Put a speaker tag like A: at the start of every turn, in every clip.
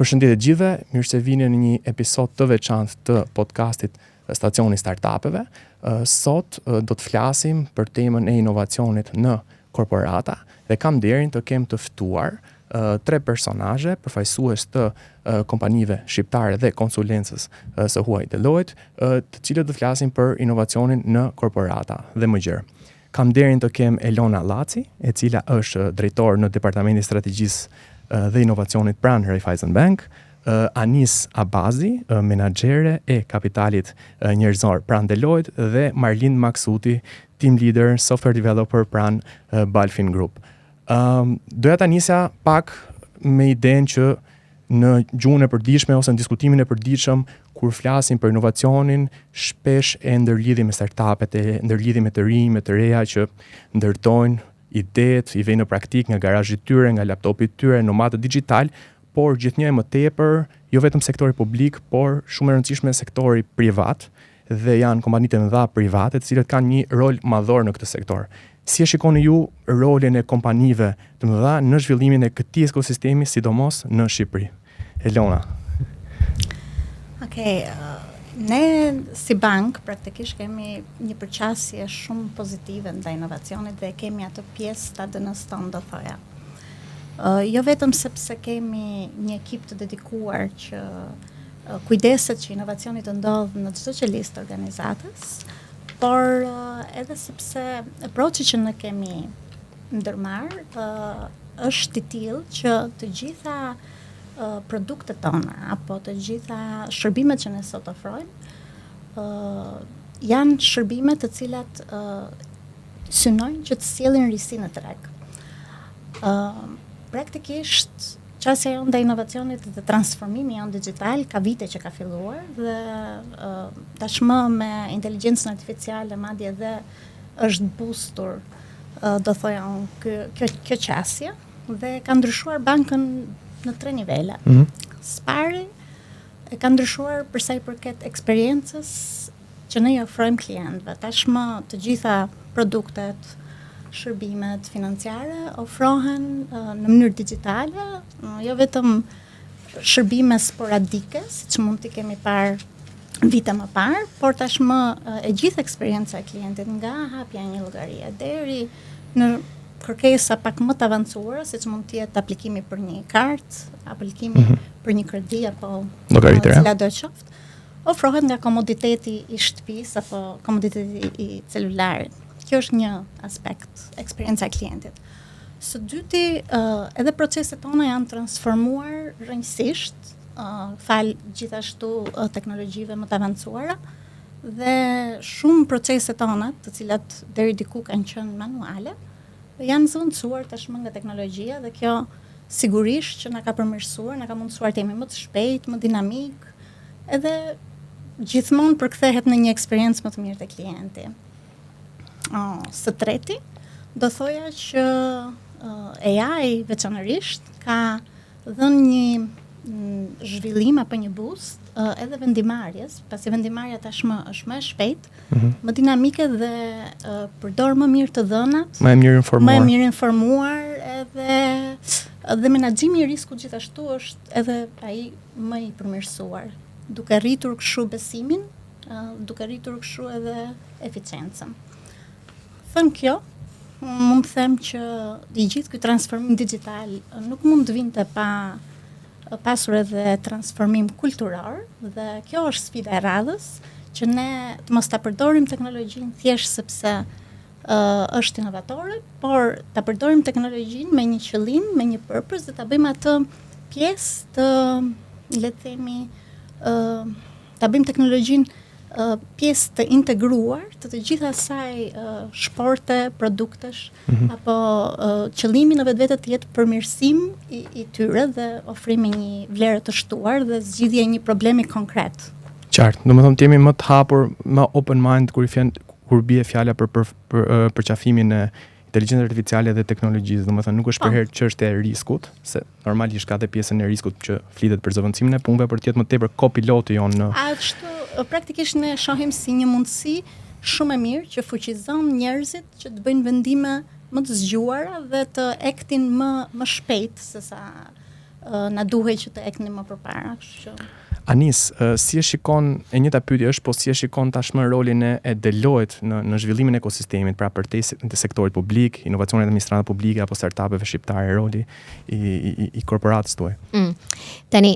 A: Përshëndetje gjithëve, mirë se vini në një episod të veçantë të podcastit Stacioni Startupeve. Sot do të flasim për temën e inovacionit në korporata dhe kam nderin të kem të ftuar 3 personazhe përfaqësues të kompanive shqiptare dhe konsulencës së huaj Deloitte, të cilët do të flasin për inovacionin në korporata dhe më gjërë. Kam nderin të kem Elona Llaci, e cila është drejtor në Departamentin e Strategjisë dhe inovacionit pranë Raiffeisen Bank, Anis Abazi, menaxhere e kapitalit njerëzor pranë Deloitte dhe Marlin Maksuti, team leader, software developer pranë Balfin Group. Doja ta nisja pak me idenë që në gjuhën e përditshme ose në diskutimin e përditshëm kur flasim për inovacionin, shpesh e ndërlidhim me startupet, e ndërlidhim me të rinj, me të reja që ndërtojnë idetë, i vejnë në praktik nga garazhi tyre, nga laptopi tyre, nomadë digital, por gjithnjë e më tepër, jo vetëm sektori publik, por shumë e rëndësishme sektori privat, dhe janë kompanitë e mëdha private, të cilët kanë një rol madhor në këtë sektor. Si e shikoni ju rolin e kompanive të mëdha në zhvillimin e këtij ekosistemi, sidomos në Shqipëri? Elona.
B: Okej, ne si bank praktikisht kemi një përqasje shumë pozitive ndaj inovacionit dhe kemi atë pjesë ta ADN-s tonë, do thoja. Jo vetëm sepse kemi një ekip të dedikuar që kujdeset që inovacioni të ndodhë në çdo qelistë të organizatës, por edhe sepse approachi që ne kemi ndërmarrë është i tillë që të gjitha produktet tona apo të gjitha shërbimet që ne sot ofrojmë janë shërbime të cilat synojnë që të sjellin risi në treg. Praktikisht çështja jonë ndaj inovacionit dhe transformimi jonë digital ka vite që ka filluar dhe tashmë me inteligjencën artificiale madje dhe është boostur do thoja unë kjo qasje dhe ka ndryshuar bankën në 3 nivele. Spari e ka ndryshuar për sa i përket eksperiencës që ne i ofrojmë klientëve. Tashmë të gjitha produktet, shërbimet financiare ofrohen në mënyrë digjitale, jo vetëm shërbime sporadike, siç mund t'i kemi parë vite më parë, por tashmë e gjithë eksperjenca e klientit nga hapja një llogarie deri në kërkesa pak më të avancuara, siç mund të jetë aplikimi për një kartë, aplikimi për një kredi apo cila do qoftë, ofrohet nga komoditeti i shtëpisë apo komoditeti i celularit. Kjo është një aspekt, eksperienca e klientit. Së dyti, edhe proceset tona janë transformuar rrënjësisht, fal gjithashtu teknologjive më të avancuara, dhe shumë proceset tona, të cilat deri diku kanë qenë manuale, janë zëvendësuar tashmë nga teknologjia dhe kjo sigurisht që na ka përmirësuar, na ka mundësuar të jemi më të shpejtë, më dinamik, edhe gjithmonë përkthehet në një eksperiencë më të mirë te klienti. Së treti, do thoja që AI veçanërisht ka dhënë një zhvillim apo një boost edhe vendimarrjes, pasi vendimarrja tashmë është më e shpejtë, më dinamike dhe përdor më mirë të dhënat, më e mirë informuar edhe menaxhimi i riskut gjithashtu është edhe ai më i përmirësuar, duke rritur kështu besimin, duke rritur kështu edhe eficiencën. Thënë kjo, mund të them që i gjithë ky transformim digital nuk mund të vinte pa pasur edhe transformim kulturor dhe kjo është sfida e radhës që ne të mos ta përdorim teknologjinë thjesht sepse është inovatore, por ta përdorim teknologjinë me një qëllim, me një purpose dhe ta bëjmë atë pjesë të, le të themi, ta bëjmë teknologjinë pjesë të integruar të gjitha asaj shporte, produktesh, apo qëllimi në vetvete të jetë përmirësim i tyre dhe ofrimi një vlerë të shtuar dhe zgjidhje e një problemi konkret.
A: Qartë, domethënë të jemi më të hapur, më open mind kur bie fjala për përqafimin e inteligjencës artificiale dhe teknologjisë, domethënë nuk është përherë çështja e riskut, se normalisht ka dhe pjesën e riskut që flitet për zëvendësimin e punëve për të jetë më tepër kopiloti jon në.
B: Praktikisht ne shohim si një mundësi shumë e mirë që fuqizon njerëzit që të bëjnë vendime më të zgjuara dhe të ektin më shpejt sesa na duhej që të eknim më përpara, kështu që
A: Anis, si e shikon, e njëjta pyetje është, po si e shikon tashmë rolin e Deloitte në zhvillimin e ekosistemit, pra për të sektorit publik, inovacionit administrative publike apo startupeve shqiptare, roli i korporatës tuaj?
C: Tani,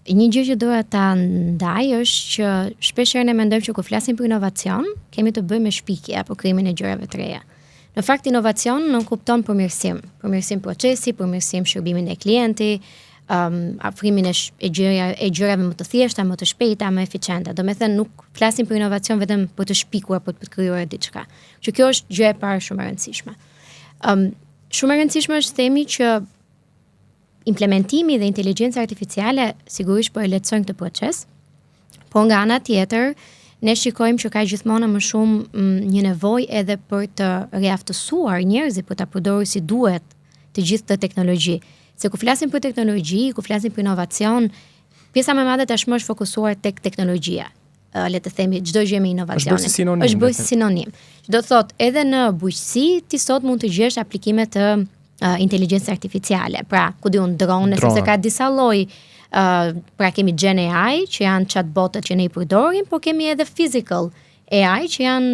C: një gjë që doja ta ndaj është që shpesh herë ne mendojmë që kur flasim për inovacion, kemi të bëjmë me shpikje apo krijimin e gjërave të reja. Në fakt inovacion nuk kupton përmirësim procesi, përmirësim shërbimin e klienti, afrimin e gjërave më të thjeshta, më të shpejta, më eficiente. Do me thënë nuk flasim për inovacion vetëm për të shpikuar apo për të krijuar diçka. Që kjo është gjë e parë shumë e rëndësishme. Shumë e rëndësishme është themi që implementimi dhe inteligjenca artificiale sigurisht po e lehtësojnë këtë proces, por nga ana tjetër ne shikojmë që ka gjithmonë më shumë një nevojë edhe për të riaftësuar njerëzit për ta përdorur si duhet të gjithë të teknologji. Se ku flasim për teknologji, ku flasim për inovacion, pjesa më e madhe tashmë është fokusuar tek teknologjia. Le të themi çdo gjë me inovacion. Është bërë sinonim. Do të thotë edhe në bujqësi ti sot mund të gjesh aplikime të inteligjencës artificiale. Pra, ku diun drone, sepse ka disa lloj. Pra kemi Gen AI që janë chatbotët që ne i përdorim, por kemi edhe physical AI që janë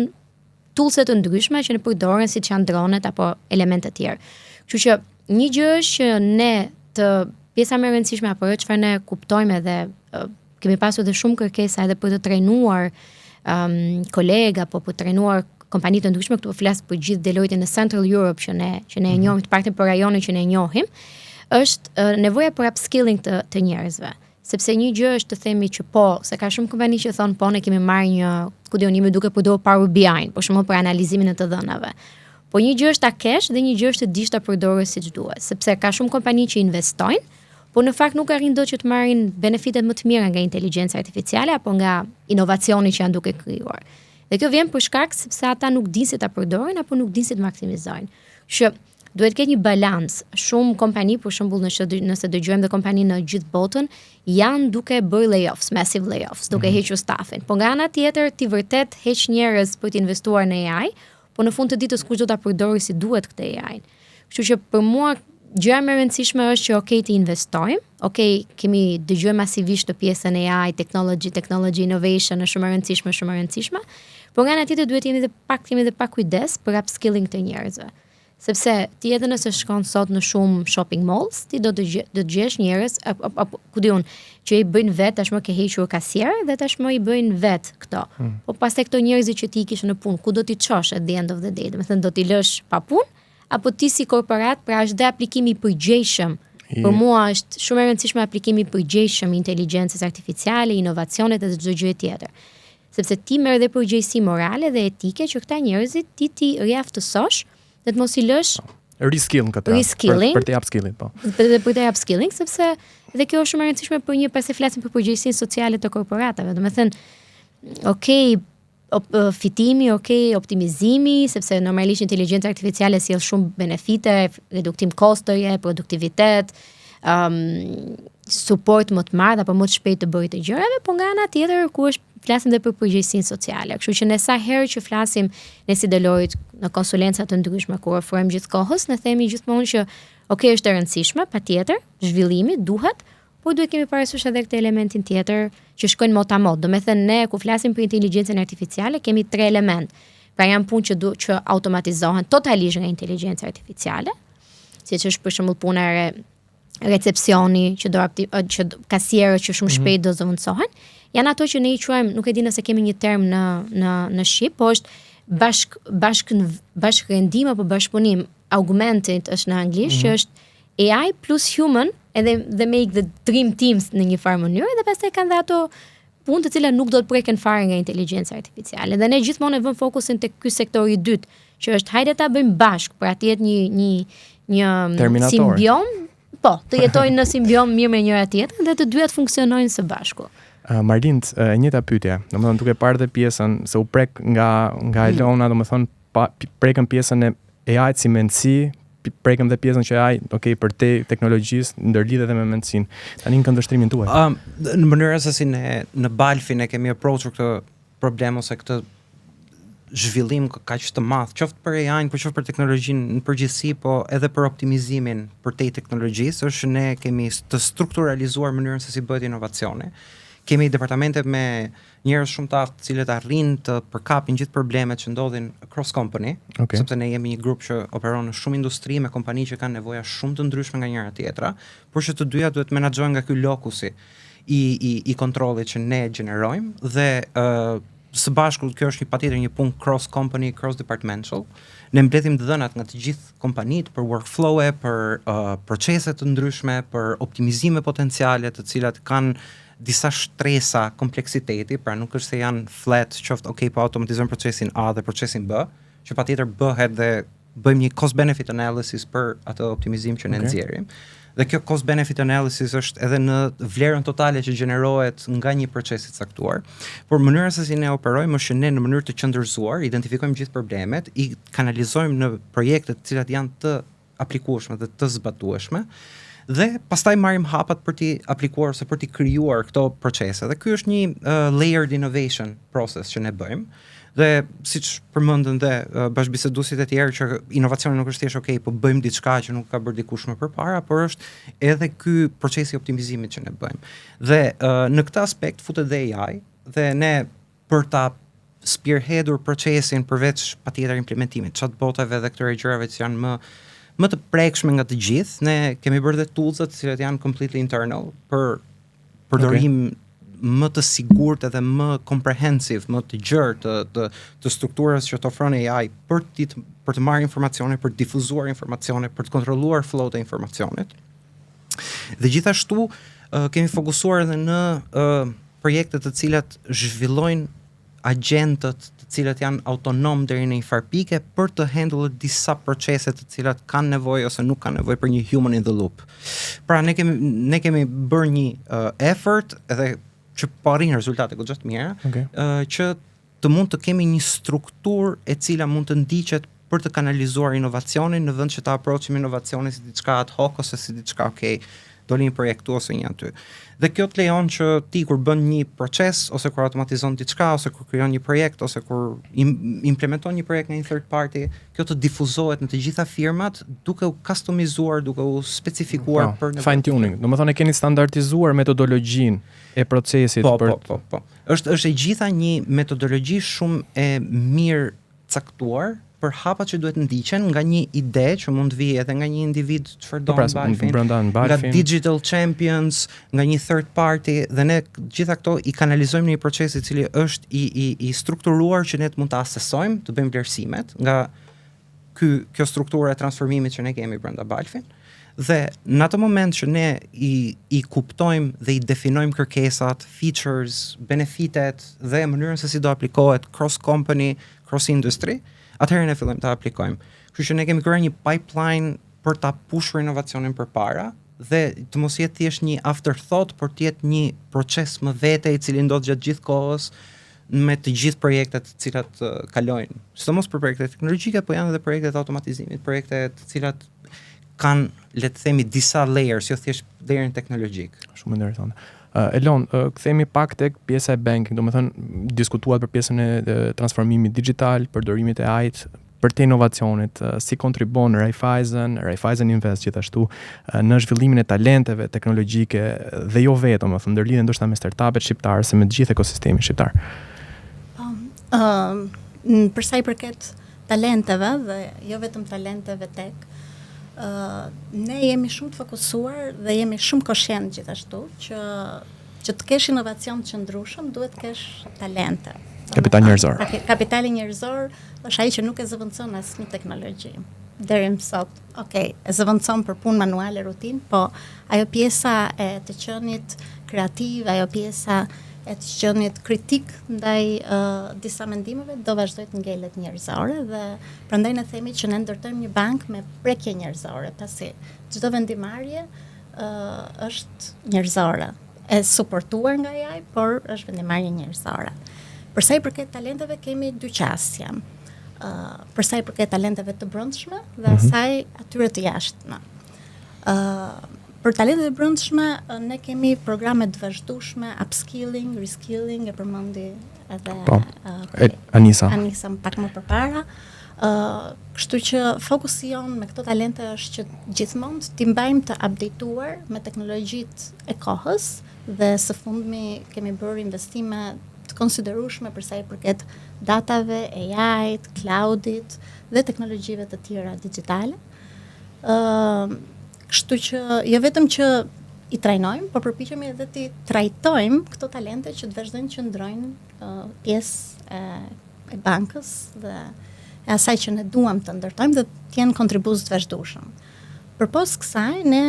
C: toolset të ndryshme që ne përdorim siç janë dronet apo elemente të tjerë. Kështu që një gjë është që ne të pjesa më e rëndësishme apo çfarë ne kuptojmë edhe kemi pasur dhe shumë kërkesa edhe për të trajnuar kolega apo për të trajnuar kompani të ndryshme, këtu po flas për gjithë Deloitte në Central Europe që ne e njohim, të paktën për rajonin që ne e njohim, është nevoja për upskilling të njerëzve. Sepse një gjë është të themi që po, se ka shumë kompani që thonë po ne kemi marrë një, ku diun, jemi duke përdorur Power BI, por shumë për analizimin e të dhënave. Po një gjë është ta kesh dhe një gjë është të dish ta përdorësh siç duhet, sepse ka shumë kompani që investojnë, por në fakt nuk arrin dot që të marrin benefitet më të mira nga inteligjenca artificiale apo nga inovacioni që janë duke krijuar. Dhe kjo vjen për shkak sepse ata nuk dinë si ta përdorin apo nuk dinë si të maksimizojnë. Që duhet të ketë një balans. Shumë kompani, për shembull, nëse dëgjojmë dhe kompani në gjithë botën, janë duke bërë layoffs, massive layoffs, duke hequr staffin. Po nga ana tjetër, ti vërtet heq njerëz për të investuar në AI, po në fund të ditës kush do ta përdorë si duhet këtë AI. Kështu që për mua gjëja më e rëndësishme është që okay të investojmë, okay kemi dëgjuar masivisht të pjesën e AI, technology innovation është shumë e rëndësishme, por nga ana tjetër duhet kemi edhe pak kujdes për upskilling të njerëzve. Sepse ti edhe nëse shkon sot në shumë shopping malls, ti do të gjesh njerëz apo ku diun që i bëjnë vet tashmë ke hequr kasier dhe tashmë i bëjnë vet këto. Po pastaj këto njerëz që ti kishin në punë, ku do t'i çosh at the end of the day? Do të thënë do t'i lësh pa punë apo ti si korporat, pra është dhe aplikimi i përgjegjshëm. Për mua është shumë e rëndësishme aplikimi i përgjegjshëm i inteligjencës artificiale, inovacionit dhe çdo gjë tjetër. Sepse ti merr dhe përgjegjësi morale dhe etike që këta njerëzit ti riaftësosh dhe të mos i lësh
A: reskilling këtë për të upskilling, po.
C: Për të upskilling, sepse dhe kjo është shumë e rëndësishme për pasi flasim për përgjegjësinë sociale të korporatave. Do të thënë, fitimi, optimizimi, sepse normalisht inteligjenca artificiale sjell shumë benefite, reduktim kostoje, produktivitet, suport më të madh apo më të shpejtë të bëjë të gjërave, por nga ana tjetër ku flasim dhe për përgjegjësinë sociale. Kështu që ne sa herë që flasim ne si Deloitte në konsulenca të ndryshme kur ofrojmë gjithkohës, ne themi gjithmonë që është e rëndësishme, patjetër, zhvillimi duhet, por duhet kemi parasysh edhe këtë elementin tjetër që shkojnë motamot. Do me thënë ne ku flasim për inteligjencën artificiale kemi 3 element. Pra janë punë që automatizohen totalisht nga inteligjenca artificiale, siç është për shembull puna e recepcioni që kasierët që shumë shpejt do zëvendësohen. Janë ato që ne i quajmë, nuk e di nëse kemi një term në shqip, po është bashkërendim apo bashkëpunim. Augmented është në anglisht, që është AI plus human, edhe make the dream teams në një farë mënyrë, dhe pastaj kanë dhe ato punë të cilat nuk do të preken fare nga inteligjenca artificiale. Dhe ne gjithmonë e vëmë fokusin tek ky sektor i dytë, që është hajde ta bëjmë bashkë, pra të jetë një simbiom, po, të jetojnë në simbiom mirë me njëra tjetrën dhe të dyja të funksionojnë së bashku.
A: Marlind, e njëjta pyetje. Domethënë duke parë dhe pjesën se u prek nga Elona, domethënë prekën pjesën e AI si mendësi, prekëm dhe pjesën që AI, për te teknologjisë ndërlidhet edhe me mendësinë. Tani në këndvështrimin tuaj.
D: Në mënyrë se si ne në Balfi ne kemi approachur këtë problem ose këtë zhvillim kaq të madh, qoftë për AI-n, por qoftë për teknologjinë në përgjithësi, po edhe për optimizimin për te teknologjisë, është ne kemi të strukturalizuar mënyrën se si bëhet inovacioni. Kemi departamente me njerëz shumë të aftë, të cilët arrin të përkapin gjithë problemet që ndodhin cross company, sepse ne jemi një grup që operon në shumë industri me kompani që kanë nevoja shumë të ndryshme nga njëra tjetra, por që të dyja duhet menaxhohen nga ky lokusi i kontrollit që ne gjenerojmë dhe së bashku kjo është patjetër një punë cross company, cross departmental. Ne mbledhim të dhënat nga të gjithë kompanitë për workflow-e, për procese të ndryshme, për optimizime potenciale të cilat kanë disa shtresa kompleksiteti, pra nuk është se janë flat, qoftë po automatizojmë procesin A dhe procesin B, që patjetër bëhet dhe bëjmë një cost benefit analysis për atë optimizim që ne nxjerrim. Dhe kjo cost benefit analysis është edhe në vlerën totale që gjenerohet nga një proces i caktuar, por mënyra se si ne operojmë është që ne në mënyrë të qëndërzuar identifikojmë gjithë problemet, i kanalizojmë në projekte të cilat janë të aplikueshme dhe të zbatueshme, dhe pastaj marrim hapat për t'i aplikuar ose për t'i krijuar këto procese. Dhe ky është një layered innovation process që ne bëjmë. Dhe siç përmendën dhe bashkëbiseduesit e tjerë që inovacioni nuk është thjesht po bëjmë diçka që nuk ka bërë dikush më përpara, por është edhe ky procesi i optimizimit që ne bëjmë. Dhe në këtë aspekt futet dhe AI, dhe ne për ta spearheadur procesin përveç patjetër implementimit, chatboteve dhe këtyre gjërave që janë më të prekshme nga të gjithë, ne kemi bërë dhe toolsat të cilat janë completely internal për përdorim më të sigurt edhe më comprehensive, më të gjerë të strukturës që të ofron AI për të marrë informacione, për të difuzuar informacione, për të kontrolluar flow të informacionit. Dhe gjithashtu kemi fokusuar edhe në projekte të cilat zhvillojnë agjentët të cilat janë autonom deri në një farë pike për të handluar disa procese të cilat kanë nevojë ose nuk kanë nevojë për një human in the loop. Pra ne kemi bërë një effort edhe që arrin rezultate goxha të mira, që të mund të kemi një strukturë e cila mund të ndiqet për të kanalizuar inovacionin në vend që ta approachim inovacionin si diçka ad hoc ose si diçka doli një projekt këtu ose një aty. Dhe kjo të lejon që ti kur bën një proces ose kur automatizon diçka ose kur krijon një projekt ose kur implementon një projekt nga një third party, kjo të difuzohet në të gjitha firmat duke u customizuar, duke u specifikuar për
A: fine tuning. Domethënë keni standardizuar metodologjinë e procesit
D: Po. Është e gjitha një metodologji shumë e mirë caktuar për hapat që duhet ndiqen nga një ide që mund vi edhe nga një individ çfarë do nga digital champions, nga një third party, dhe ne gjitha këto i kanalizojmë në një proces i cili është i strukturuar që ne të mund të asesojmë, të bëjmë vlerësimet nga kjo struktura e transformimit që ne kemi brenda Balfin. Dhe në atë moment që ne i kuptojmë dhe i definojmë kërkesat, features, benefitet dhe mënyrën se si do aplikohet cross company, cross industry, atëherë ne fillojmë ta aplikojmë. Kështu që ne kemi krijuar një pipeline për ta pushur inovacionin përpara dhe të mos jetë thjesht një afterthought, por të jetë një proces më vete i cili ndodh gjatë gjithë kohës me të gjithë projektet të cilat kalojnë. Sidomos për projekte teknologjike, po janë edhe projekte të automatizimit, projekte të cilat kanë, le të themi, disa layers, jo thjesht layerin teknologjik.
A: Shumë interesante. Elon, kthehemi pak tek pjesa e banking, domethënë diskutuat për pjesën e transformimit digital, përdorimit e AI-t për të inovacionit, si kontribon Raiffeisen Invest gjithashtu në zhvillimin e talenteve teknologjike dhe jo vetëm, domethënë ndërlidhen ndoshta me startupet shqiptare se me të gjithë ekosistemin shqiptar.
B: Për sa i përket talenteve dhe jo vetëm talenteve tek, ne jemi shumë të fokusuar dhe jemi shumë koshient gjithashtu që të kesh inovacion të qëndrueshëm duhet të kesh talente.
A: Kapital njerëzor.
B: Kapitali njerëzor është ai që nuk e zëvendëson asnjë teknologji. Deri më sot, e zëvendëson për punë manuale, rutinë, po ajo pjesa e të qenit kreativ, ajo pjesa e të qenit kritik ndaj disa mendimeve do vazhdoj të ngelet njerëzore dhe prandaj ne themi që ne ndërtojmë një bank me prekje njerëzore, pasi çdo vendimarrje është njerëzore, e suportuar nga AI, por është vendimarrje njerëzore. Për sa i përket talenteve kemi dy qasje. Për sa i përket talenteve të brendshme dhe asaj atyre të jashtme. Për talentet e brendshme ne kemi programe të vazhdueshme, upskilling, reskilling, e përmendi edhe
A: Anisa
B: pak më përpara. Kështu që fokusi jon me këto talente është që gjithmonë t'i mbajmë të updateuar me teknologjitë e kohës dhe së fundmi kemi bërë investime të konsiderueshme për sa i përket datave, AI-t, cloudit dhe teknologjive të tjera digjitale. Kështu që jo vetëm që i trajnojmë, por përpiqemi edhe t'i trajtojmë këto talente që të vazhdojnë që ndrojnë pjesë e bankës dhe e asaj që ne duam të ndërtojmë dhe të jenë kontribues të vazhdueshëm. Përpos kësaj, ne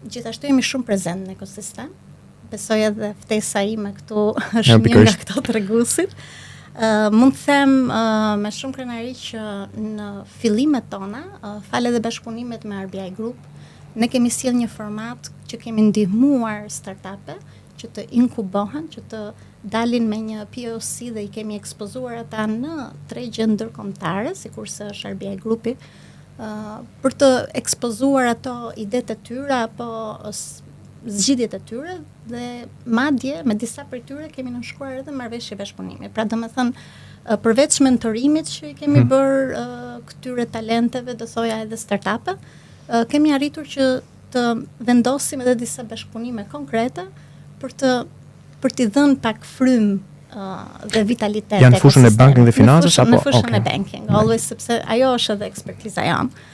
B: gjithashtu jemi shumë prezent në ekosistem. Besoj edhe ftesa ime këtu është një nga këto treguesit. Mund të them me shumë krenari që në fillimet tona, fal edhe bashkëpunimet me RBI Group, ne kemi sjell një format që kemi ndihmuar startupe që të inkubohen, që të dalin me një POC dhe i kemi ekspozuar ata në tregje ndërkombëtare, sikurse është RBI Grupi, për të ekspozuar ato idetë e tyre apo zgjidhjet e tyre dhe madje me disa prej tyre kemi nënshkruar edhe marrëveshje bashkëpunimi. Pra domethënë përveç mentorimit që i kemi bërë këtyre talenteve, do thoja edhe startupe, kemi arritur që të vendosim edhe disa bashkëpunime konkrete për t'i dhënë pak frymë dhe vitalitet.
A: Janë fushën e banking dhe financës apo?
B: Në fushën e banking, always, sepse ajo është edhe ekspertiza jonë.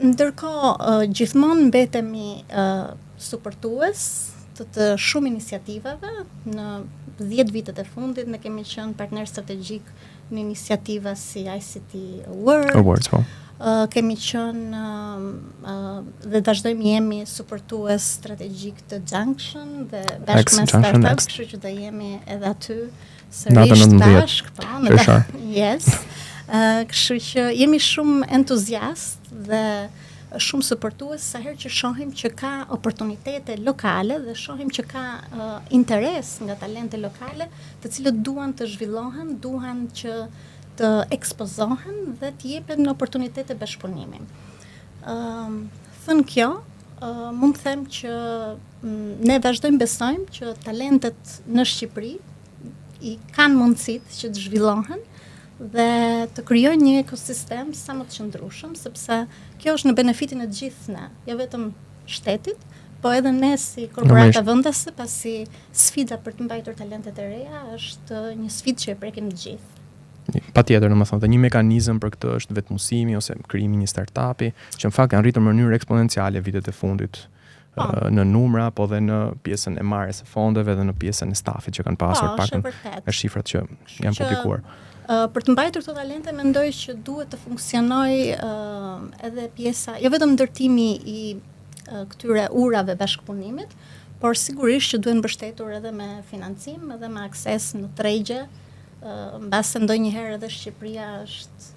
B: Ndërkohë, gjithmonë mbetemi suportues të shumë iniciativave. Në 10 vitet e fundit ne kemi qenë partner strategjik në iniciativa si ICT Awards, kemi qenë dhe vazhdojmë jemi suportues strategjik të Junction dhe bashkë me startups, kështu që do jemi edhe aty sërish bashkë. Yes. Kështu që jemi shumë entuziast dhe shumë suportues sa herë që shohim që ka oportunitete lokale dhe shohim që ka interes nga talente lokale, të cilët duan të zhvillohen, duan që të ekspozohen dhe të jepen në oportunitete bashkëpunimi. Thënë kjo, mund të them që ne vazhdojmë besojmë që talentet në Shqipëri i kanë mundësitë që të zhvillohen dhe të krijojnë një ekosistem sa më të qëndrueshëm, sepse kjo është në benefitin e gjithë ne, jo vetëm shtetit, po edhe ne si korporata vendase, pasi sfida për të mbajtur talentet e reja është një sfidë që e prekim të gjithë.
A: Patjetër, domethënë, dhe një mekanizëm për këtë është vetëmësimi ose krijimi një startupi, që në fakt kanë rritur në mënyrë eksponenciale vitet e fundit në numra, po dhe në pjesën e marrjes së fondeve dhe në pjesën e stafit që kanë pasur, pakën e shifrat që janë publikuar.
B: Për të mbajtur këto talente, mendoj që duhet të funksionojë edhe pjesa, jo vetëm ndërtimi i këtyre urave bashkëpunimit, por sigurisht që duhet mbështetur edhe me financim, edhe me akses në tregje, mbase ndonjëherë edhe Shqipëria është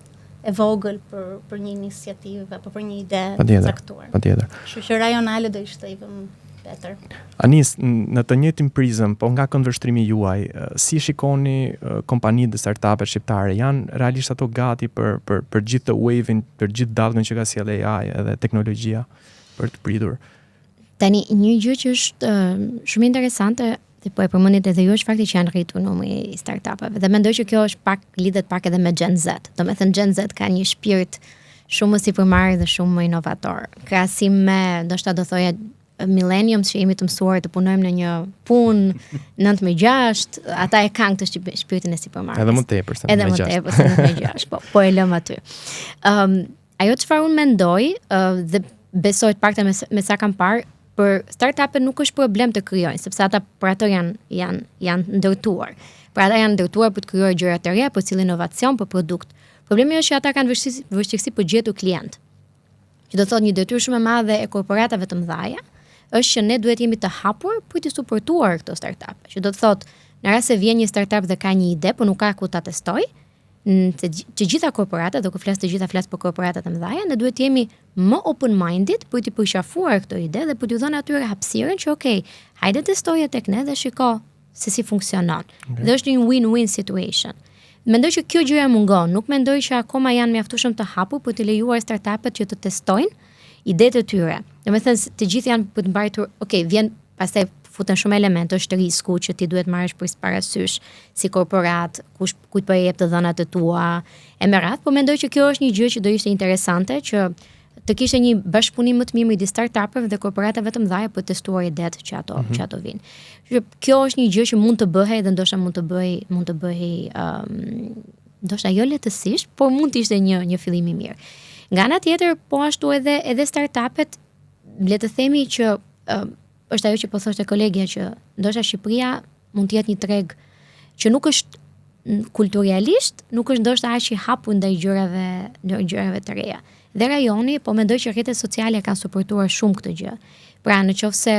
B: e vogël për një iniciativë apo për një ide të caktuar.
A: Patjetër.
B: Kështu që rajonale do ishte i vëmë better.
A: Anis, në të njëjtin prizëm, po nga këndvështrimi juaj, si shikoni kompanitë dhe startupet shqiptare, janë realisht ato gati për gjithë të wave-in, për gjithë dallën që ka sjellë AI edhe teknologjia për të pritur?
C: Tani, një gjë që është shumë interesante, dhe po e përmendit edhe ju, është fakti që janë rritur numri i startupeve. Dhe mendoj që kjo është lidhet pak edhe me Gen Z. Domethënë Gen Z ka një shpirt shumë më sipërmarrë dhe shumë më inovator. Krahasim me, ndoshta do thoja, millenniums që jemi të mësuar të punojmë në një punë 9-6, ata e kanë këtë shpirtin e sipërmarrjes.
A: Edhe më tepër se 9-6.
C: Edhe më tepër se 9-6, po e lëm aty. Ajo çfarë unë mendoj dhe besoj të paktën me sa kam parë, për startupet nuk është problem të krijojnë, sepse ata për ato janë ndërtuar. Për ata janë ndërtuar për të krijuar gjëra të reja, për cilë inovacion, për produkt. Problemi është që ata kanë vështirësi për gjetur klient. Që do thotë një detyrë shumë e madhe e korporatave të mëdha është që ne duhet jemi të hapur për të suportuar këto startupe. Që do të thotë, në rast se vjen një startup dhe ka një ide, por nuk ka ku ta testoj, të gjitha korporatat, dhe ku flas për korporatat e mëdha, ne duhet jemi më open-minded për të përqafuar këto ide dhe për të dhënë atyre hapësirën që okay, hajde testoje tek ne dhe shiko se si funksionon. Okay. Dhe është një win-win situation. Mendoj që kjo gjëja mungon, nuk mendoj që akoma janë mjaftueshëm të hapur për të lejuar startupet që të testojnë, idetë të tyre. Domethënë të gjithë janë për të mbajtur, vjen pastaj futen shumë elemente, është risku që ti duhet marrësh parasysh si korporat, kujt po i jep të dhënat e tua e me radhë, po mendoj që kjo është një gjë që do ishte interesante që të kishte një bashkëpunim më të mirë midis startupeve dhe korporatave të mëdha për të testuar idetë që ato vinë. Kjo është një gjë që mund të bëhej dhe ndoshta mund të bëhej ndoshta jo lehtësisht, por mund të ishte një fillim i mirë. Nga ana tjetër, po ashtu edhe startupet, le të themi që është ajo që po thoshte kolegja që ndoshta Shqipëria mund të jetë një treg që nuk është kulturalisht, nuk është ndoshta aq i hapur ndaj gjërave të reja. Dhe rajoni, po mendoj që rrjetet sociale kanë suportuar shumë këtë gjë. Pra, nëse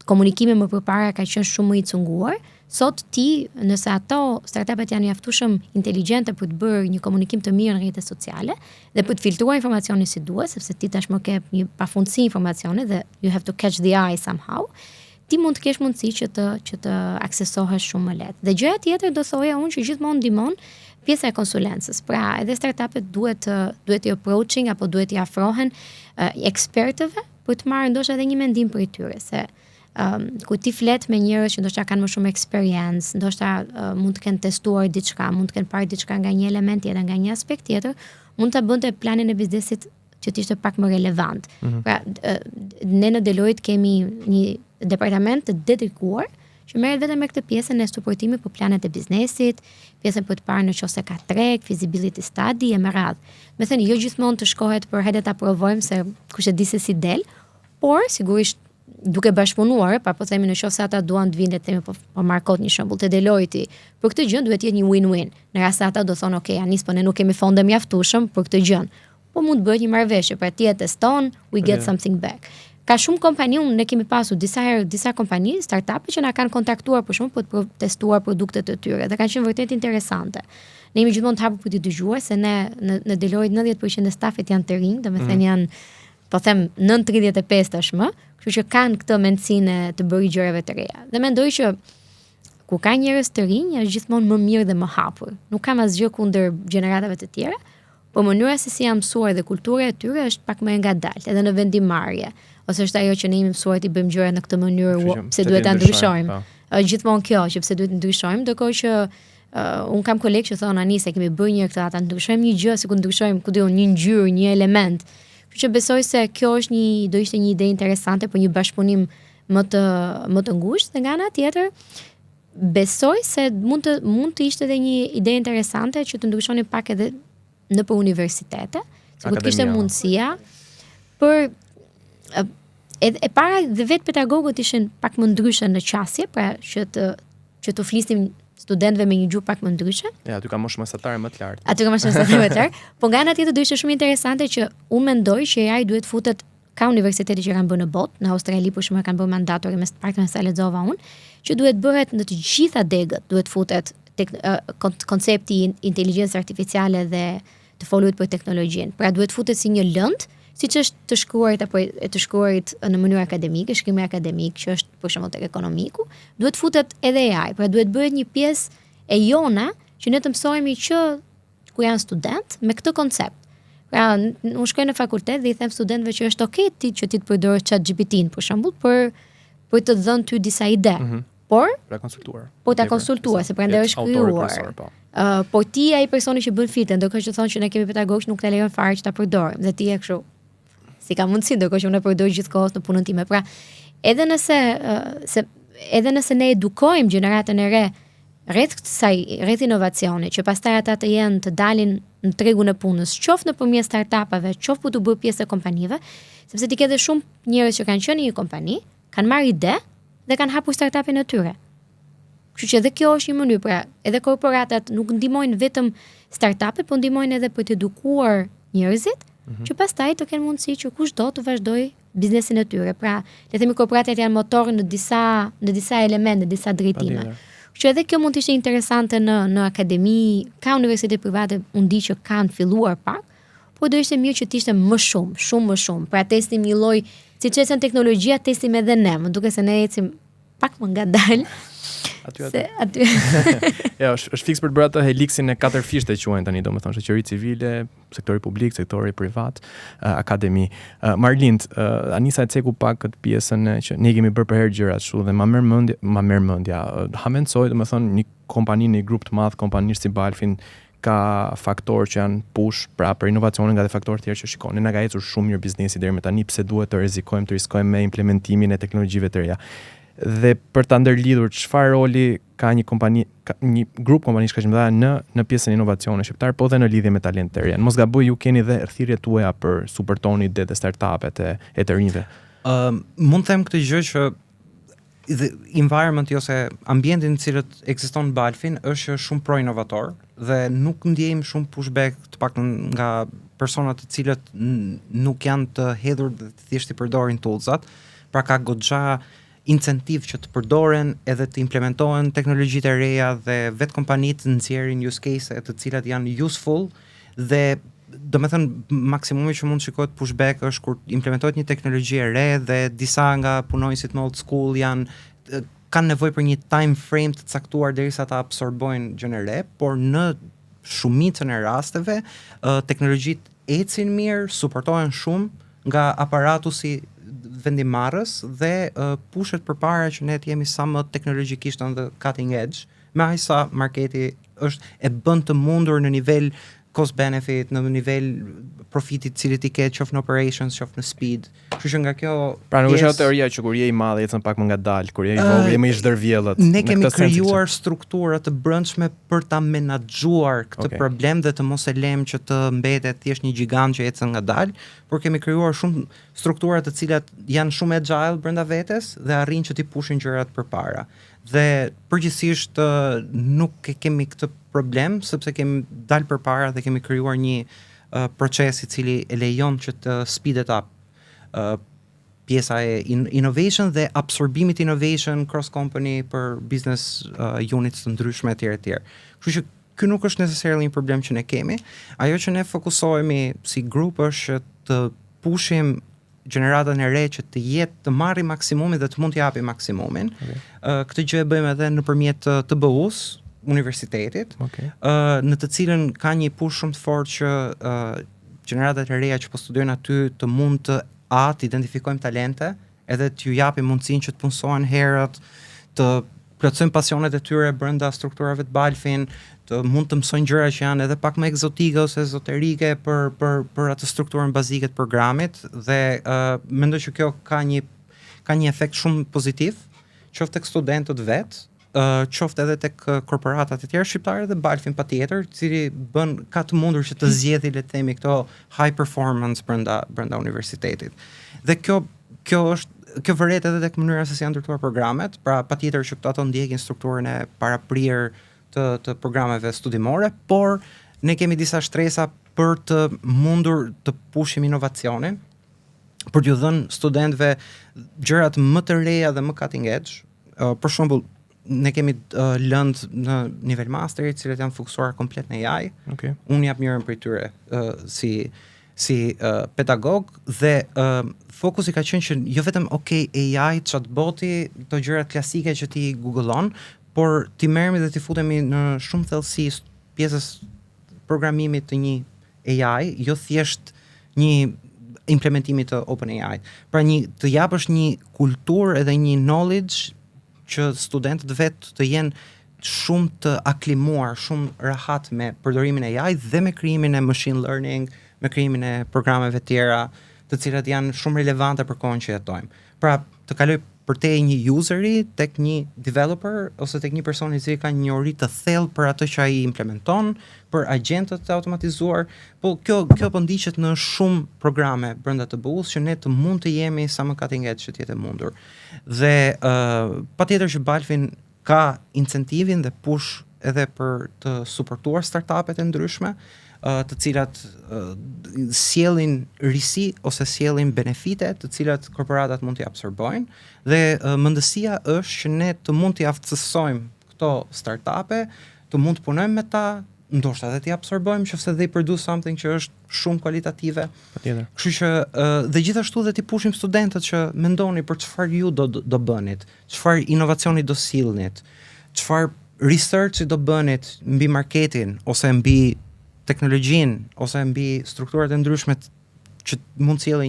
C: komunikimi më përpara ka qenë shumë më i cunguar, sot ti, nëse ato startupet janë mjaftueshëm inteligjente për të bërë një komunikim të mirë në rrjetet sociale dhe për të filtruar informacionin si duhet, sepse ti tashmë ke një pafundësi informacione dhe you have to catch the eye somehow, ti mund të kesh mundësi që të aksesohesh shumë më lehtë. Dhe gjëja tjetër do thoja unë që gjithmonë ndihmon pjesa e konsulencës. Pra, edhe startupet duhet të approaching apo duhet të afrohen ekspertëve për të marrë ndoshta edhe një mendim për tyre se ku ti flet me njerëz që ndoshta kanë më shumë eksperiencë, ndoshta mund të kenë testuar diçka, mund të kenë parë diçka nga një element tjetër, nga një aspekt tjetër, mund ta bënte planin e biznesit që të ishte pak më relevant. Pra, ne në Deloitte kemi një departament të dedikuar që merret vetëm me këtë pjesën e suportimit për planet e biznesit, pjesën për të parë nëse ka treg, feasibility study e me radhë. Me thënë, jo gjithmonë të shkohet për hajde ta provojmë se kush e di se si del, por sigurisht duke bashkëpunuar, po themi nëse ata duan të vinë të themi po markot një shembull të Deloitte, për këtë gjë duhet të jetë një win-win. Në rast se ata do thonë, Anis, po ne nuk kemi fonde mjaftueshëm për këtë gjë. Po mund të bëhet një marrëveshje, pra ti e teston, we get something back. Ka shumë kompani, ne kemi pasur disa kompani, startupe që na kanë kontaktuar për shkak për të testuar produktet e tyre dhe kanë qenë vërtet interesante. Ne jemi gjithmonë të hapur për të dëgjuar se ne në Deloitte 90% e stafit janë të rinj, domethënë janë po them 9:35 tashmë, kështu që kanë këtë mendsinë të bërë gjërave të reja. Dhe mendoj që ku ka njerëz të rinj, është gjithmonë më mirë dhe më hapur. Nuk kam asgjë kundër gjeneratave të tjera, por mënyra se si janë mësuar dhe kultura e tyre është pak më e ngadalt, edhe në vendimarrje. Ose është ajo që ne jemi mësuar të bëjmë gjëra në këtë mënyrë, pse duhet ta ndryshojmë. Gjithmonë kjo, që pse duhet të ndryshojmë, ndërkohë që un kam kolegë që thonë Anis, se kemi bërë një këtë ata ndryshojmë një gjë, sikur ndryshojmë një ngjyrë, një element. Kështu që besoj se kjo është do ishte një ide interesante për një bashkëpunim më të ngushtë, dhe nga ana tjetër besoj se mund të ishte edhe një ide interesante që të ndryshonin pak edhe nëpër universitete, sikur kishte mundësia për e para dhe vetë pedagogët ishin pak më ndryshe në qasje, pra që të flisim studentëve me një gjuhë pak më ndryshe.
A: Ja, aty ka moshë mesatare më të lartë.
C: Aty ka moshë mesatare më të lartë, po nga ana tjetër do ishte shumë interesante që unë mendoj që AI duhet futet ka universitete që kanë bërë në botë, në Australi për shembull kanë bërë mandatori me paktën sa lexova unë, që duhet bëhet në të gjitha degët, duhet futet koncepti inteligjencë artificiale dhe të folurit për teknologjinë. Pra duhet futet si një lëndë, siç është të shkruarit apo të shkruarit në mënyrë akademike, shkrimi akademik që është për shembull tek ekonomiku, duhet futet edhe AI, pra duhet bëhet një pjesë e jona që ne të mësojmë që ku janë student me këtë koncept. Pra, unë shkoj në fakultet dhe i them studentëve që është okay që ti të përdorësh ChatGPT-n për shembull për të dhënë ty disa ide. Por
A: ta konsultuar.
C: Po ta konsultuar, se prandaj është krijuar. Po ti ai personi që bën fitën, ndërkohë që thonë që ne kemi pedagogë që nuk ta lejon fare që ta përdorim. Dhe ti je kështu. Si ka mundësi, ndërkohë që unë e përdor gjithkohës në punën time. Pra, edhe nëse ne edukojmë gjeneratën e re rreth inovacionit, që pastaj ata të jenë të dalin në tregun e punës, qoftë nëpërmjet startupave, qoftë për të bërë pjesë e kompanive, sepse ti ke edhe shumë njerëz që kanë qenë në një kompani, kanë marrë ide dhe kanë hapur startupin e tyre. Kështu që edhe kjo është një mënyrë, pra, edhe korporatat nuk ndihmojnë vetëm startupet, por ndihmojnë edhe për të edukuar njerëzit, që pastaj të kenë mundësi që kushdo të vazhdojë biznesin e tyre. Pra, le të themi korporatat janë motor në disa elemente, në disa drejtime. Që edhe kjo mund të ishte interesante në akademi, ka universitete private unë di që kanë filluar pak, por do ishte mirë që të ishte më shumë. Pra testim një lloj, siç ecën teknologjia, testim edhe ne, më duket se ne ecim pak më ngadalë. Se aty.
A: Ja, është fiks për të bërë atë heliksin e 4 fishte quajnë tani, domethënë shoqëri civile, sektori publik, sektori privat, akademi. Marlind, Anisa e ceku pak këtë pjesën që ne kemi bërë për herë gjëra kështu dhe ma merr mendja. Ha mençoj, domethënë një kompani, një grup të madh kompanish si Balfin ka faktorë që janë push pra për inovacionin nga dhe faktorë tjerë që shikoni. Na ka ecur shumë mirë biznesi deri më tani, pse duhet të riskojmë me implementimin e teknologjive të reja. Dhe për ta ndërlidhur çfarë roli ka një kompani, një grup kompanish kaq mëdha në pjesën e inovacionit shqiptar, po dhe në lidhje me talentet të reja. Mos gaboj, ju keni dhe thirrjet tuaja për Supertonit dhe startupet e të rinjve.
D: Mund të them këtë gjë që environment ose ambientin në cilët ekziston Balfin është shumë pro-inovator dhe nuk ndjejmë shumë pushback të paktën nga persona të cilët nuk janë të hedhur dhe të thjesht i përdorin toolsat, pra ka goxha incentiv që të përdoren edhe të implementohen teknologjitë e reja dhe vetë kompanitë nxjerrin use case të cilat janë useful dhe do me thënë maksimumi që mund shikohet pushback është kur implementohet një teknologji e re dhe disa nga punonjësit më old school kanë nevojë për një time frame të caktuar derisa ta absorbojnë gjën e re, por në shumicën e rasteve teknologjitë ecin mirë, suportohen shumë nga aparatusi vendimarrës dhe pushet përpara që ne të jemi sa më teknologjikisht on the cutting edge, me aq sa marketi është e bën të mundur në nivel cost benefit, në nivel profitit cili ti ke qoftë në operations, qoftë në speed. Kështu që nga kjo
A: pra nuk është teoria që kur je i madh ecën pak më ngadalë, kur je i vogël je më i zhdërvjellët.
D: Ne kemi krijuar struktura të brendshme për ta menaxhuar këtë problem dhe të mos e lëm që të mbetet thjesht një gjigant që ecën ngadalë, por kemi krijuar shumë struktura të cilat janë shumë agile brenda vetes dhe arrin që ti pushin gjërat përpara. Dhe përgjithsisht nuk kemi këtë problem sepse kemi dalë përpara dhe kemi krijuar një proces i cili e lejon që të speedet up pjesa e innovation dhe absorbimit innovation cross company për business units të ndryshme etj. Kështu që ky nuk është necessarily një problem që ne kemi. Ajo që ne fokusohemi si grup është të pushim gjeneratën e re që të jetë të marrë maksimumin dhe të mund të japi maksimumin. Këtë gjë e bëjmë edhe nëpërmjet TBU-s, universitetit, në të cilën ka një push shumë të fortë që gjeneratat e reja që po studiojnë aty të mund të identifikojmë talente, edhe t'ju japim mundësinë që të punësohen herët, të plotësojnë pasionet e tyre brenda strukturave të Balfin, të mund të mësojnë gjëra që janë edhe pak më egzotike ose ezoterike për atë strukturën bazike të programit dhe mendoj që kjo ka një efekt shumë pozitiv, qoftë tek studentët vetë, qoftë edhe tek korporatat e tjera shqiptare dhe Balfin patjetër, i cili ka të mundur që të zgjedhë le të themi këto high performance brenda universitetit. Dhe kjo vëret edhe tek mënyra se si janë ndërtuar programet, pra patjetër që ato ndjekin strukturën e paraprirë të programeve studimore, por ne kemi disa shtresa për të mundur të pushim inovacionin, për t'ju dhënë studentëve gjërat më të reja dhe më cutting edge. Për shembull, ne kemi lëndë në nivel masteri, cilët janë fokusuar komplet në AI. Unë jap njërën për tyre si pedagog dhe fokusi ka qenë që jo vetëm AI, chatboti, të gjërat klasike që ti googlon, por ti merremi dhe ti futemi në shumë thellësi pjesës programimit të një AI, jo thjesht një implementimi të OpenAI. Pra të japësh një kulturë edhe një knowledge që studentët vetë të jenë shumë të aklimuar, shumë rahat me përdorimin e AI dhe me krijimin e machine learning, me krijimin e programeve tjera, të cilat janë shumë relevante për kohën që jetojmë. Pra, të kaloj përtej një useri tek një developer ose tek një person i cili ka një njohuri të thellë për atë që ai implementon, për agjentët e automatizuar, po kjo po ndiqet në shumë programe brenda TBU-s që ne të mund të jemi sa më cutting edge që të jetë mundur. Dhe patjetër që Balfin ka incentivin dhe push edhe për të suportuar startupet e ndryshme, të cilat sjellin risi ose sjellin benefite të cilat korporatat mund t'i absorbojnë dhe mendësia është që ne të mund t'i aftësojmë këto startupe, të mund të punojmë me ta, ndoshta edhe t'i absorbojmë nëse they produce something që është shumë kualitative.
A: Patjetër.
D: Kështu që dhe gjithashtu dhe t'i pushim studentët që mendoni për çfarë ju do bënit, çfarë inovacioni do sillnit, çfarë research do bënit mbi marketin ose mbi teknologjinë ose mbi strukturat e ndryshme që mund të sjellë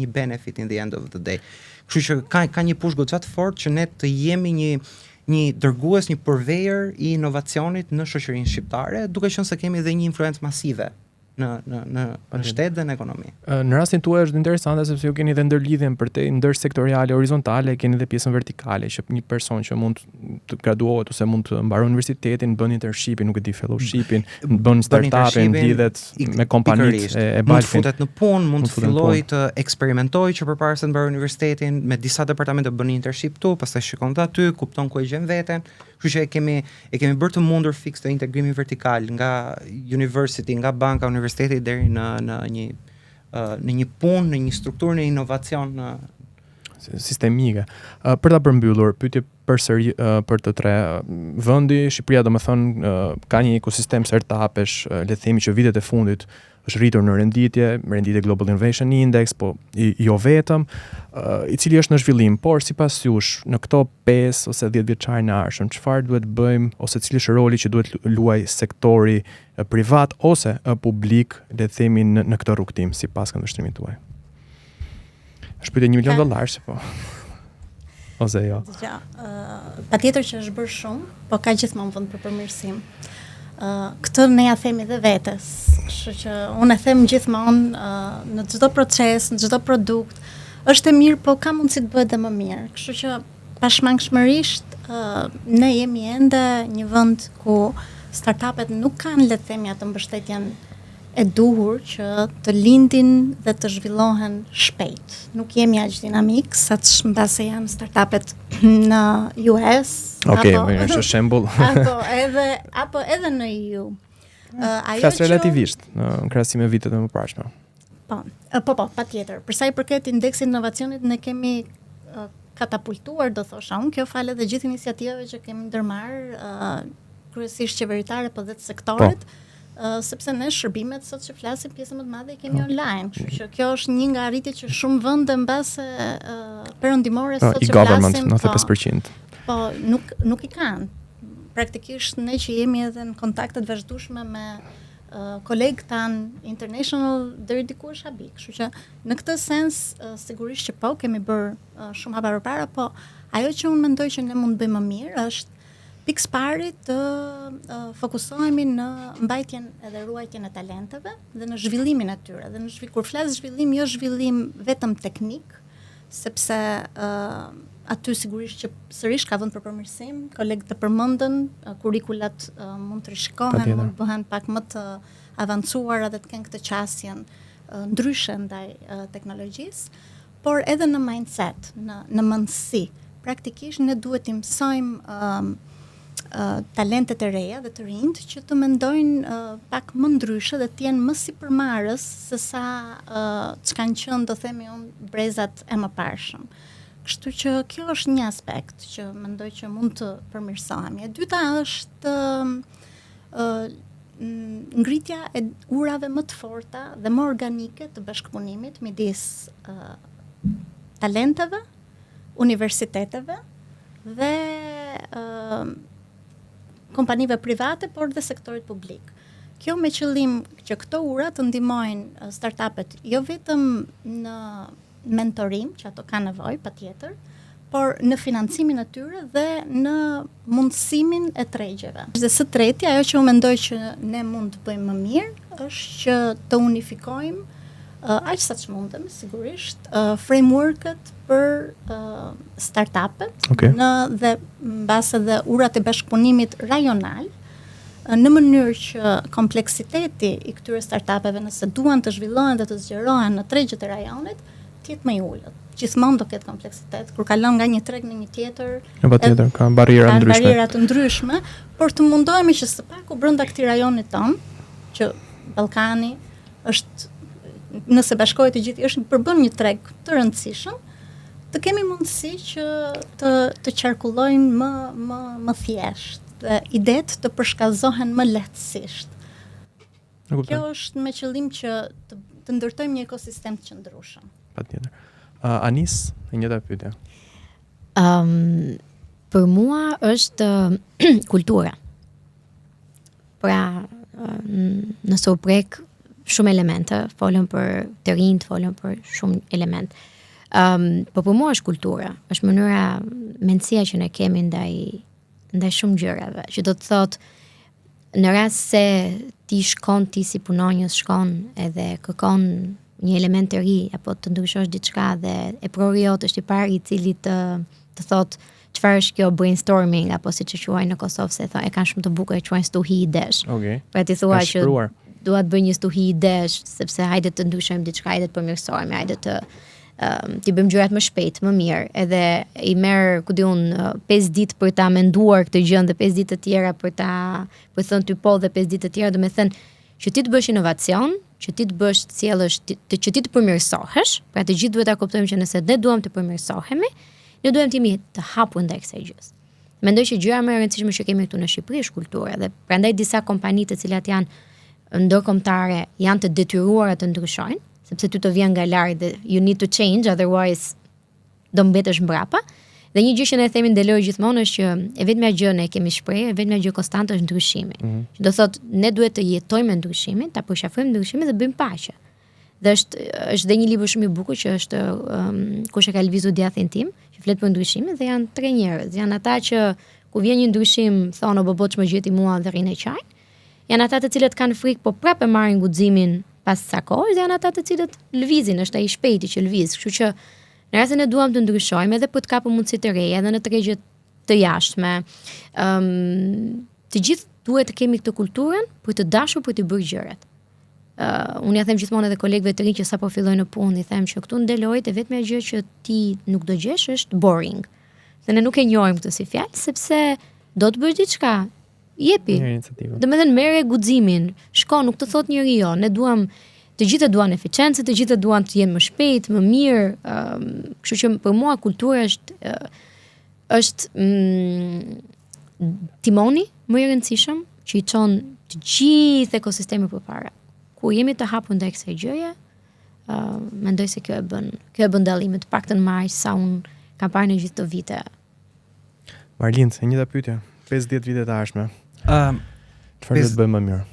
D: një benefit in the end of the day. Kështu që ka një push goxha të fortë që ne të jemi një dërgues, një purveyor i inovacionit në shoqërinë shqiptare, duke qenë se kemi edhe një influencë masive në shtet dhe në ekonomi.
A: Në rastin tuaj është interesante sepse ju keni edhe ndërlidhjen për te ndërsektoriale horizontale, keni edhe pjesën vertikale që një person që mund të graduohet ose mund të mbarojë universitetin, bën internshipin, nuk e di fellowshipin, bën startupin, lidhet me kompanitë e
D: mund të futet në punë, mund të fillojë të eksperimentojë që përpara se të mbarojë universitetin, me disa departamente bën internship këtu, pastaj shikon aty, kupton ku e gjen veten. Kështu që e kemi bërë të mundur fiks të integrimi vertikal nga university, nga banka, universiteti deri në një punë, në një strukturë, në inovacion
A: sistemike. Për ta përmbyllur, pyetje përsëri për të tre vendi, Shqipëria domethënë ka një ekosistem startupesh, le të themi që vitet e fundit është rritur në renditje Global Innovation Index, po jo vetëm, i cili është në zhvillim, por sipas jush në këto 5 ose 10 vjeçar në ardhshëm, çfarë duhet bëjmë ose cili është roli që duhet luaj sektori privat ose publik, le të themi në këtë rrugtim sipas këndvështrimit tuaj? Është pyetje $1 milion, po. Ose jo.
B: Patjetër që është bërë shumë, po ka gjithmonë vend për përmirësim. Këtë ne ja themi dhe vetes, kështu që unë e them gjithmonë në çdo proces, në çdo produkt, është e mirë, po ka mundësi të bëhet dhe më mirë. Kështu që pashmangshmërisht ne jemi ende një vend ku startupet nuk kanë, le të themi, atë mbështetjen e duhur që të lindin dhe të zhvillohen shpejt. Nuk jemi aq dinamik sa mbase janë startupet në US.
A: Okej, është shembull.
B: apo edhe në EU.
A: Flas relativisht në krahasim me vitet e mëparshme.
B: Po, patjetër. Për sa i përket indeksit inovacionit, ne kemi katapultuar, do thosha unë, kjo falet dhe gjithë iniciativave që kemi ndërmarr, kryesisht qeveritare, po dhe të sektorit. Sepse ne shërbimet sot që flasim pjesën më të madhe i kemi online, kështu që kjo është një nga arritjet që shumë vende mbase perëndimore sot që flasim,
A: 95%.
B: Po nuk i kanë. Praktikisht ne që jemi edhe në kontakte të vazhdueshme me kolegë tanë international deri diku është habi, kështu që në këtë sens sigurisht që po kemi bërë shumë hapa përpara, po ajo që unë mendoj që ne mund të bëjmë më mirë është pikë pari të fokusohemi në mbajtjen edhe ruajtjen e talenteve dhe në zhvillimin e tyre. Dhe kur flas zhvillim, jo zhvillim vetëm teknik, sepse aty sigurisht që sërish ka vend për përmirësim, kolegët të përmendën, kurrikulat mund të rishikohen, mund të bëhen pak më të avancuara dhe të kenë këtë qasjen ndryshe ndaj teknologjisë, por edhe në mindset, në mendësi. Praktikisht ne duhet të mësojmë talentet e reja dhe të rinjt që të mendojnë pak më ndryshe dhe të jenë më sipërmarrës se sa ç'kanë qenë, do themi unë, brezat e mëparshëm. Kështu që kjo është një aspekt që mendoj që mund të përmirësohemi. E dyta është ngritja e urave më të forta dhe më organike të bashkëpunimit midis talenteve, universiteteve dhe kompanive private, por dhe sektorit publik. Kjo me qëllim që këto ura të ndihmojnë startupet jo vetëm në mentorim, që ato ka nevojë patjetër, por në financimin e tyre dhe në mundësimin e tregjeve. Dhe së treti, ajo që unë mendoj që ne mund të bëjmë më mirë është që të unifikojmë aq sa ç'mundem, sigurisht, framework-et për startupet dhe mbase dhe urat e bashkëpunimit rajonal, në mënyrë që kompleksiteti i këtyre startupeve, nëse duan të zhvillohen dhe të zgjerohen në tregjet e rajonit, të jetë më i ulët. Gjithmonë do ketë kompleksitet, kur kalon nga një treg në një tjetër,
A: patjetër ka barriera
B: të ndryshme, por të mundohemi që së paku brenda këtij rajoni ton, që Ballkani është, nëse bashkohet të gjithë, është përbën një treg të rëndësishëm, të kemi mundësi që të qarkullojnë më thjesht dhe idet të përshkallëzohen më lehtësisht. Kjo është me qëllim që të ndërtojmë një ekosistem të qëndrueshëm.
A: Patjetër. Anis, e njëjta pyetje.
C: Për mua është kultura. Pra, nëse u prek shumë elemente, folëm për të rinjt, folëm për shumë element. Po për mua është kultura, është mënyra mendësia që ne kemi ndaj shumë gjërave, që do të thotë në rast se ti si punonjës shkon edhe kërkon një element të ri apo të ndryshosh diçka dhe e prori jot është i pari i cili të thotë çfarë është kjo brainstorming apo siç e quajnë në Kosovë se thonë e kanë shumë të bukur e quajnë stuhi idesh.
A: Okej.
C: Pra ti thua që
A: shpruar.
C: dua të bëj një stuhi idesh sepse hajde të ndryshojmë diçka, hajde të përmirësojmë, hajde të ti bëjmë gjërat më shpejt, më mirë, edhe i merr, ku diun, 5 ditë për ta menduar këtë gjë dhe 5 ditë të tjera për thënë ty po dhe 5 ditë të tjera, do të thënë që ti të bësh inovacion, që ti të bësh të sjellësh, që ti të përmirësohesh, pra të gjithë duhet ta kuptojmë që nëse ne duam të përmirësohemi, ne duhem të jemi të hapur ndaj kësaj gjës. Mendoj që gjëra më e rëndësishme që kemi këtu në Shqipëri është kultura dhe prandaj disa kompani të cilat janë ndërkombëtare janë të detyruara të ndryshojnë, sepse ty të vjen nga lart dhe you need to change otherwise do mbetesh mbrapa. Dhe një gjë që ne themi ndeloj gjithmonë është që e vetmja gjë ne kemi shprehje, e vetmja gjë konstante është ndryshimi. Që do thotë ne duhet të jetojmë me ndryshimin, ta përshafojmë ndryshimin dhe bëjmë paqe. Dhe është dhe një libër shumë i bukur që është kush e ka lëvizur djathin tim, që flet për ndryshimin dhe janë 3 njerëz. Janë ata që ku vjen një ndryshim thonë o boboç më gjeti mua dhe rrinë çaj. Janë ata të cilët kanë frikë po prapë marrin guximin pas sa kohë, dhe janë ata të cilët lëvizin, është ai i shpejti që lëviz. Kështu që në rastin e duam të ndryshojmë edhe për të kapur mundësi të reja edhe në tregje të jashtme. Të gjithë duhet të kemi këtë kulturën për të dashur për të bërë gjërat. Unë ja them gjithmonë edhe kolegëve të rinj që sapo fillojnë në punë, i them që këtu në Deloitte vetmja gjë që ti nuk do gjesh është boring. Se ne nuk e njohim këtë si fjalë sepse do të bësh diçka, jepi. Domethënë merre guximin, shko, nuk të thot njëri jo, ne duam të gjithë duan eficiencë, të gjithë duan të jenë më shpejt, më mirë, kështu që për mua kultura është timoni më i rëndësishëm që i çon të gjithë ekosistemin përpara. Ku jemi të hapur ndaj kësaj gjëje, mendoj se kjo e bën dallimin të paktën më aq sa un kam parë në gjithë këto vite.
A: Marlind, e njëjta pyetje, 50 vite të ardhshme. Çfarë do të bëjmë më mirë?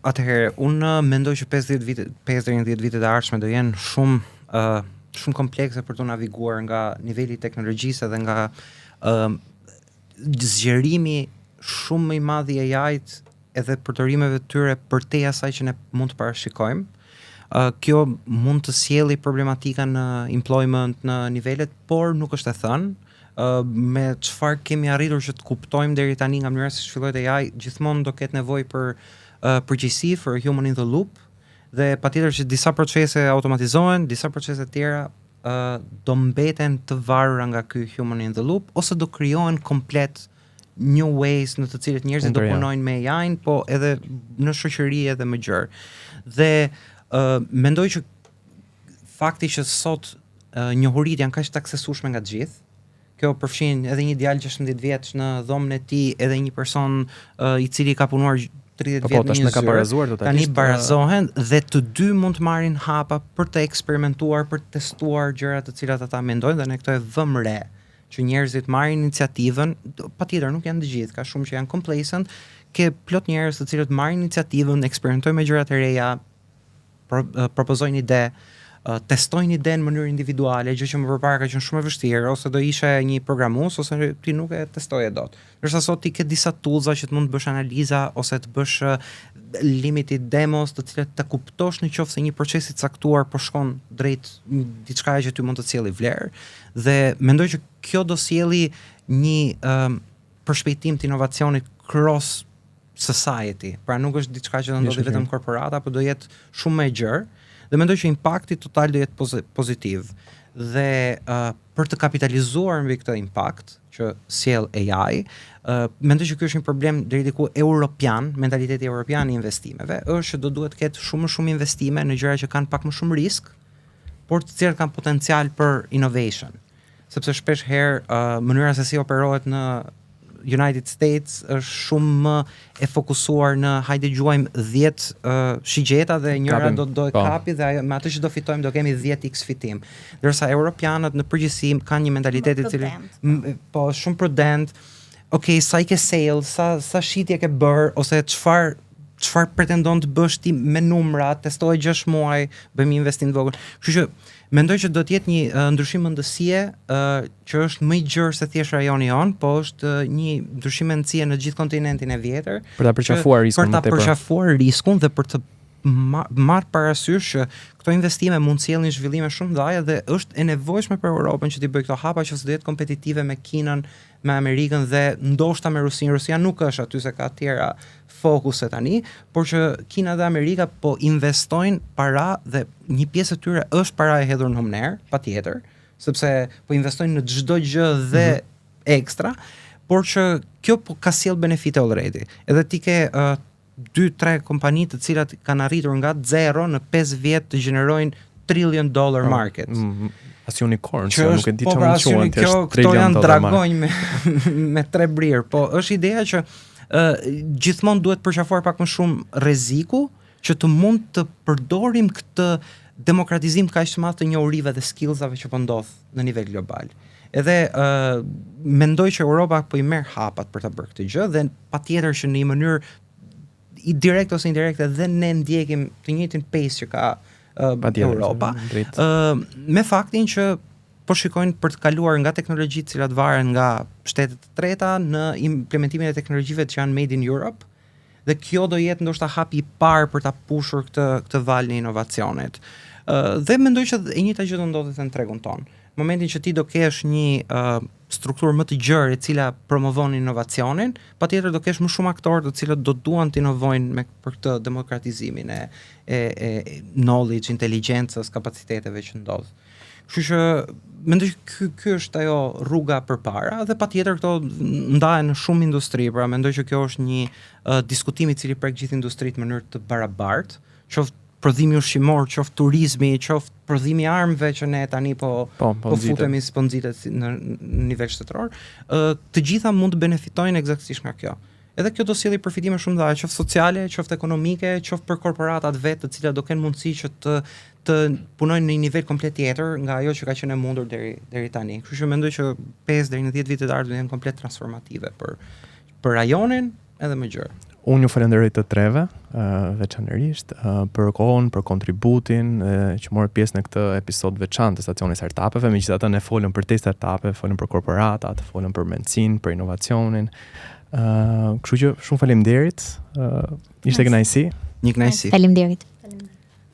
D: Atëherë, unë mendoj që 5 deri në 10 vite të ardhshme do jenë shumë komplekse për të naviguar nga niveli i teknologjisë dhe nga zgjerimi shumë më i madh i AI-t edhe përdorimeve të tyre përtej asaj që ne mund të parashikojmë. Kjo mund të sjellë problematika në employment në nivelet, por nuk është e thënë. Me çfarë kemi arritur që të kuptojmë deri tani nga mënyra si zhvillohet AI, gjithmonë do ketë nevojë për përgjegjësi, for human in the loop, dhe patjetër që disa procese automatizohen, disa procese të tjera do mbeten të varura nga ky human in the loop ose do krijohen komplet new ways në të cilët njerëzit do punojnë me AI-n, po edhe në shoqëri edhe më gjerë. Dhe mendoj që fakti që sot njohuritë janë kaq të aksesueshme nga të gjithë, kjo përfshin edhe një djalë 16 vjeç në dhomën e tij, edhe një person i cili ka punuar 30 vjet në një zyrë, tani barazohen dhe të dy mund të marrin hapa për të eksperimentuar, për të testuar gjërat të cilat ata mendojnë, dhe ne këto e vëmë re që njerëzit marrin iniciativën, patjetër nuk janë të gjithë, ka shumë që janë complacent, ke plot njerëz të cilët marrin iniciativën, eksperimentojnë me gjëra të reja, propozojnë ide, testojnë ide në mënyrë individuale, gjë që më përpara ka qenë shumë e vështirë, ose do ishe një programues ose ti nuk e testoje dot. Ndërsa sot ti ke disa toolsa që të mund të bësh analiza ose të bësh limited demos, të cilat të kuptosh në qoftë se një proces i caktuar po shkon drejt diçkaje që ty mund të sjellë vlerë, dhe mendoj që kjo do sjelli një përshpejtim të inovacionit cross society. Pra nuk është diçka që do ndodhi vetëm korporata, por do jetë shumë më e gjerë. Dhe mendoj që impakti total do jetë pozitiv. Dhe për të kapitalizuar mbi këtë impakt që sjell AI, mendoj që ky është një problem deri diku europian, mentaliteti europian i investimeve, është që do duhet të ketë shumë investime në gjëra që kanë pak më shumë risk, por të cilat kanë potencial për innovation. Sepse shpesh herë mënyra se si operohet në United States është shumë më e fokusuar në hajde gjuajmë 10 shigjeta dhe njëra do e kapi dhe me atë që do fitojmë do kemi 10x fitim. Ndërsa europianët në përgjithësi kanë një mentalitet i cili po shumë prudent. Okej, sa i ke sale, sa shitje ke bër ose çfarë pretendon të bësh ti me numra, testoje 6 muaj, bëjmë investim të vogël. Kështu që mendoj që do të jetë një ndryshim mendësie që është më i gjerë se thjesht rajoni jon, po është një ndryshim mendësie në gjithë kontinentin e vjetër
A: për ta përqafuar riskun më tepër.
D: Për ta përqafuar riskun dhe për të marrë parasysh që këto investime mund sjellin zhvillime shumë dhaja dhe është e nevojshme për Europën që t'i bëjë këto hapa që të jetë kompetitive me Kinën, me Amerikën dhe ndoshta me Rusinë. Rusia nuk është aty se ka tjera fokuse tani, por që Kina dhe Amerika po investojnë para dhe një pjesë e tyre është para e hedhur në humner, patjetër, sepse po investojnë në çdo gjë dhe ekstra, por që kjo po ka sjell benefite already. Edhe ti ke 2-3 kompani të cilat kanë arritur nga 0 në 5 vjet të gjenerojnë $1 trillion market.
A: As unicorn, që nuk e di çfarë
D: quhen, këto janë dragonj me 3 brirë, po është ideja që gjithmonë duhet përqafuar pak më shumë rreziku që të mund të përdorim këtë demokratizim kaq të madh të njohurive dhe skillsave që po ndodh në nivel global. Edhe mendoj që Europa po i merr hapat për ta bërë këtë gjë dhe patjetër që në një mënyrë i direkt ose indirekte dhe ne ndjekim të njëjtin pace që ka Europa. Me faktin që po shikojnë për të kaluar nga teknologjitë cilat varen nga shtetet të treta në implementimin e teknologjive që janë made in Europe dhe kjo do jetë ndoshta hapi i parë për ta pushur këtë valë në inovacionet. Dhe mendoj që e njëjta gjë do ndodhet në tregun ton. Në momentin që ti do kesh një strukturë më të gjerë e cila promovon inovacionin, patjetër do kesh më shumë aktorë të cilët do duan të inovojnë për këtë demokratizimin e knowledge, inteligjencës, kapaciteteve që ndodh. Kështu që mendoj që ky është ajo rruga përpara dhe patjetër këto ndahen në shumë industri, pra mendoj që kjo është një diskutim i cili prek gjithë industritë në mënyrë të barabartë, qoftë prodhimi ushqimor, qoftë turizmi, qoftë prodhimi armëve që ne tani po futemi po nxitet në nivel shtetëror, të gjitha mund të benefitojnë eksaktësisht nga kjo. Edhe kjo do sjellë përfitime shumë dhaja, qoftë sociale, qoftë ekonomike, qoftë për korporatat vetë, të cilat do kenë mundësi që të punojnë në një nivel komplet tjetër nga ajo që ka qenë e mundur deri tani. Kështu që mendoj që 5 deri në 10 vite të ardhur janë komplet transformative për rajonin edhe më gjerë.
A: Unë ju falenderoj të treve, veçanërisht, për kohën, për kontributin, që morët pjesë në këtë episod veçantë të stacionit startupeve. Megjithatë ne folëm për te startupe, folëm për korporatat, folëm për mendsinë, për inovacionin. Kështu që shumë faleminderit. Ishte kënaqësi.
D: Një kënaqësi.
C: Faleminderit.